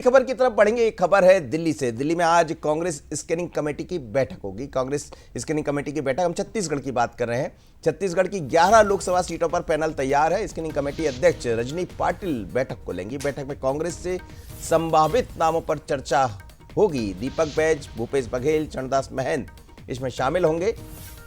खबर की तरफ बढ़ेंगे। एक खबर है दिल्ली से। दिल्ली में आज कांग्रेस स्क्रीनिंग कमेटी की बैठक होगी। कांग्रेस स्क्रीनिंग कमेटी की बैठक, हम छत्तीसगढ़ की बात कर रहे हैं। छत्तीसगढ़ की 11 लोकसभा सीटों पर पैनल तैयार है। स्क्रीनिंग कमेटी अध्यक्ष रजनी पाटिल बैठक को लेंगी। बैठक में कांग्रेस से संभावित नामों पर चर्चा होगी। दीपक बैज, भूपेश बघेल, चरणदास महंत इसमें शामिल होंगे।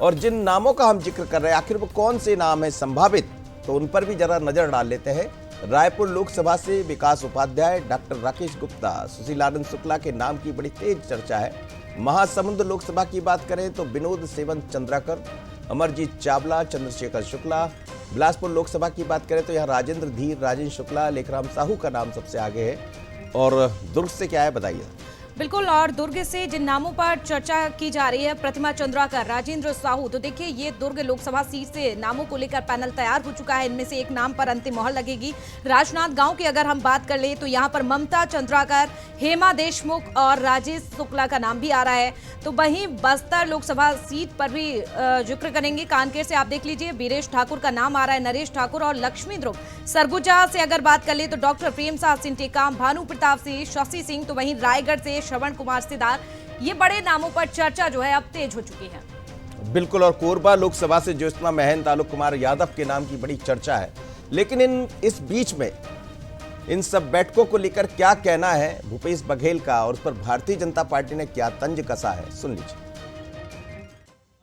और जिन नामों का हम जिक्र कर रहे हैं, आखिर वो कौन से नाम है संभावित, तो उन पर भी जरा नजर डाल लेते हैं। रायपुर लोकसभा से विकास उपाध्याय, डॉक्टर राकेश गुप्ता, सुशीलानंद शुक्ला के नाम की बड़ी तेज चर्चा है। महासमुंद लोकसभा की बात करें तो विनोद सेवन चंद्राकर, अमरजीत चावला, चंद्रशेखर शुक्ला। बिलासपुर लोकसभा की बात करें तो यहाँ राजेंद्र धीर, राजेंद्र शुक्ला, लेखराम साहू का नाम सबसे आगे है। और दुर्ग से क्या है बताइए। बिल्कुल, और दुर्ग से जिन नामों पर चर्चा की जा रही है, प्रतिमा चंद्राकर, राजेंद्र साहू, तो देखिए ये दुर्ग लोकसभा सीट से नामों को लेकर पैनल तैयार हो चुका है। इनमें से एक नाम पर अंतिम मोहर लगेगी। राजनांदगांव की अगर हम बात कर ले तो यहाँ पर ममता चंद्राकर, हेमा देशमुख और राजेश शुक्ला का नाम भी आ रहा है। तो वहीं बस्तर लोकसभा सीट पर भी जिक्र करेंगे। कानकेर से आप देख लीजिए, वीरेश ठाकुर का नाम आ रहा है, नरेश ठाकुर और लक्ष्मी ध्रुव। सरगुजा से अगर बात कर ले तो डॉक्टर प्रेम साह सिंह टेकाम, भानु प्रताप से शशि सिंह, तो वहीं रायगढ़ से श्रवण कुमार सिदार। ये बड़े नामों पर चर्चा जो है अब तेज हो चुकी है। बिल्कुल, और कोरबा लोकसभा से ज्योत्सना महंत, आलोक कुमार यादव के नाम की बड़ी चर्चा है। लेकिन इस बीच में इन सब बैठकों को लेकर क्या कहना है भूपेश बघेल का, और उस पर भारतीय जनता पार्टी ने क्या तंज कसा है, सुन लीजिए।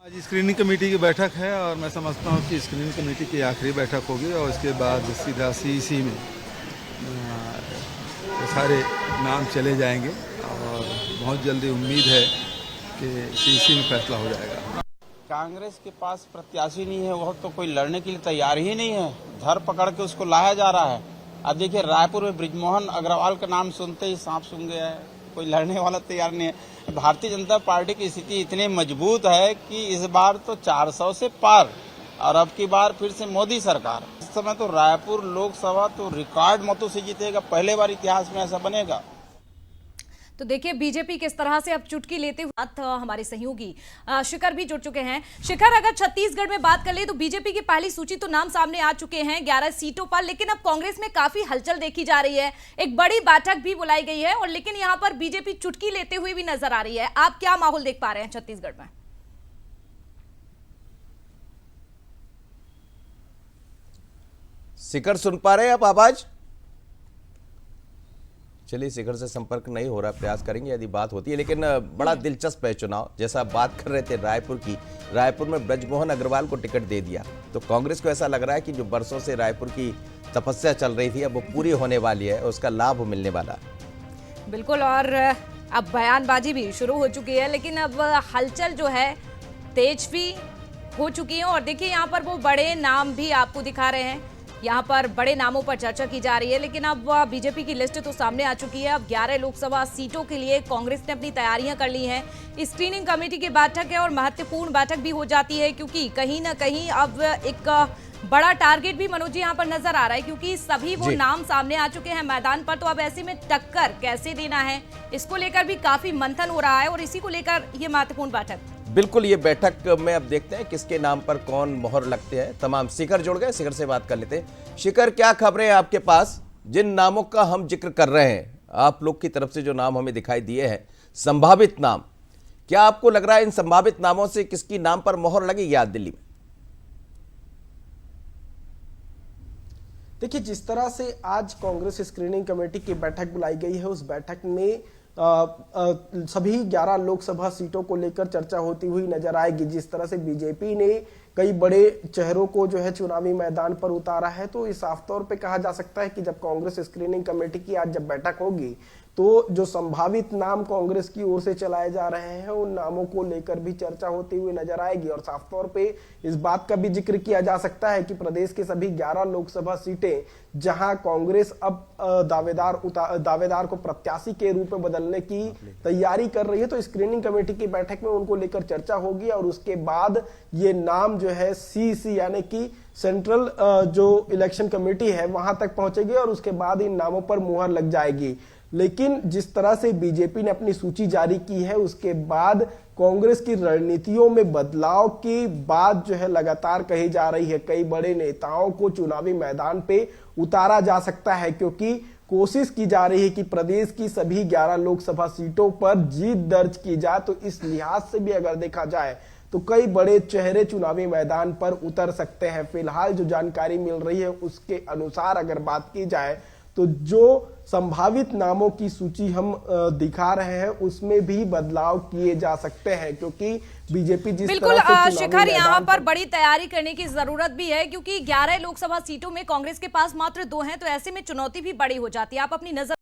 आज स्क्रीनिंग कमेटी की बैठक है और मैं समझता हूँ कि स्क्रीनिंग कमेटी की आखिरी बैठक होगी और इसके बाद सीधा सीईसी में सारे नाम चले जाएंगे और बहुत जल्दी उम्मीद है कि सीईसी में फैसला हो जाएगा। कांग्रेस के पास प्रत्याशी नहीं है, वह तो कोई लड़ने के लिए तैयार ही नहीं है। धर पकड़ के उसको लाया जा रहा है। अब देखिए, रायपुर में बृजमोहन अग्रवाल का नाम सुनते ही सांप सूंघ गया है। कोई लड़ने वाला तैयार नहीं है। भारतीय जनता पार्टी की स्थिति इतनी मजबूत है कि इस बार तो 400 से पार, और अब की बार फिर से मोदी सरकार। इस समय तो रायपुर लोकसभा तो रिकॉर्ड मतों से जीतेगा, पहले बार इतिहास में ऐसा बनेगा। तो देखिए बीजेपी किस तरह से अब चुटकी लेते हुए हमारे सहयोगी शिखर भी जुड़ चुके हैं। शिखर, अगर छत्तीसगढ़ में बात कर ले तो बीजेपी की पहली सूची तो नाम सामने आ चुके हैं 11 सीटों पर, लेकिन अब कांग्रेस में काफी हलचल देखी जा रही है। एक बड़ी बैठक भी बुलाई गई है, और लेकिन यहां पर बीजेपी चुटकी लेते हुए भी नजर आ रही है। आप क्या माहौल देख पा रहे हैं छत्तीसगढ़ में? शिखर सुन पा रहे हैं आप आवाज? चलिए, शिखर से संपर्क नहीं हो रहा, प्रयास करेंगे यदि बात होती है। लेकिन बड़ा दिलचस्प है चुनाव, जैसा बात कर रहे थे रायपुर की। रायपुर में ब्रजमोहन अग्रवाल को टिकट दे दिया, तो कांग्रेस को ऐसा लग रहा है कि जो बरसों से रायपुर की तपस्या चल रही थी अब वो पूरी होने वाली है, उसका लाभ मिलने वाला। बिल्कुल, और अब बयानबाजी भी शुरू हो चुकी है, लेकिन अब हलचल जो है तेज भी हो चुकी है। और देखिए यहाँ पर वो बड़े नाम भी आपको दिखा रहे हैं। यहाँ पर बड़े नामों पर चर्चा की जा रही है, लेकिन अब बीजेपी की लिस्ट तो सामने आ चुकी है। अब 11 लोकसभा सीटों के लिए कांग्रेस ने अपनी तैयारियां कर ली हैं। स्क्रीनिंग कमेटी की बैठक है और महत्वपूर्ण बैठक भी हो जाती है, क्योंकि कहीं ना कहीं अब एक बड़ा टारगेट भी मनोज जी यहाँ पर नजर आ रहा है, क्योंकि सभी वो नाम सामने आ चुके हैं मैदान पर। तो अब ऐसे में टक्कर कैसे देना है, इसको लेकर भी काफी मंथन हो रहा है, और इसी को लेकर ये महत्वपूर्ण बैठक। बिल्कुल, ये बैठक में अब देखते हैं किसके नाम पर कौन मोहर लगते हैं। तमाम शिखर जुड़ गए, शिखर से बात कर लेते हैं। शिखर, क्या खबरें हैं आपके पास? जिन नामों का हम जिक्र कर रहे हैं, आप लोग की तरफ से जो नाम हमें दिखाई दिए हैं, संभावित नाम, क्या आपको लग रहा है इन संभावित नामों से किसकी नाम पर मोहर लगेगी आज दिल्ली में? देखिए, जिस तरह से आज कांग्रेस स्क्रीनिंग कमेटी की बैठक बुलाई गई है, उस बैठक में सभी 11 लोकसभा सीटों को लेकर चर्चा होती हुई नजर आएगी। जिस तरह से बीजेपी ने कई बड़े चेहरों को जो है चुनावी मैदान पर उतारा है, तो इस साफ तौर पे कहा जा सकता है कि जब कांग्रेस स्क्रीनिंग कमेटी की आज जब बैठक होगी, तो जो संभावित नाम कांग्रेस की ओर से चलाए जा रहे हैं, उन नामों को लेकर भी चर्चा होती हुई नजर आएगी। और साफ तौर पे इस बात का भी जिक्र किया जा सकता है कि प्रदेश के सभी 11 लोकसभा सीटें जहां कांग्रेस अब दावेदार को प्रत्याशी के रूप में बदलने की तैयारी कर रही है, तो स्क्रीनिंग कमेटी की बैठक में उनको लेकर चर्चा होगी। और उसके बाद ये नाम जो है सीईसी यानी कि सेंट्रल जो इलेक्शन कमेटी है वहां तक पहुंचेगी, और उसके बाद इन नामों पर मुहर लग जाएगी। लेकिन जिस तरह से बीजेपी ने अपनी सूची जारी की है, उसके बाद कांग्रेस की रणनीतियों में बदलाव की बात जो है लगातार कही जा रही है। कई बड़े नेताओं को चुनावी मैदान पे उतारा जा सकता है, क्योंकि कोशिश की जा रही है कि प्रदेश की सभी 11 लोकसभा सीटों पर जीत दर्ज की जाए। तो इस लिहाज से भी अगर देखा जाए तो कई बड़े चेहरे चुनावी मैदान पर उतर सकते हैं। फिलहाल जो जानकारी मिल रही है उसके अनुसार अगर बात की जाए तो जो संभावित नामों की सूची हम दिखा रहे हैं उसमें भी बदलाव किए जा सकते हैं, क्योंकि बीजेपी जिस बिल्कुल तरह से शिखर, यहाँ पर बड़ी तैयारी करने की जरूरत भी है, क्योंकि 11 लोकसभा सीटों में कांग्रेस के पास मात्र 2 हैं, तो ऐसे में चुनौती भी बड़ी हो जाती है। आप अपनी नजर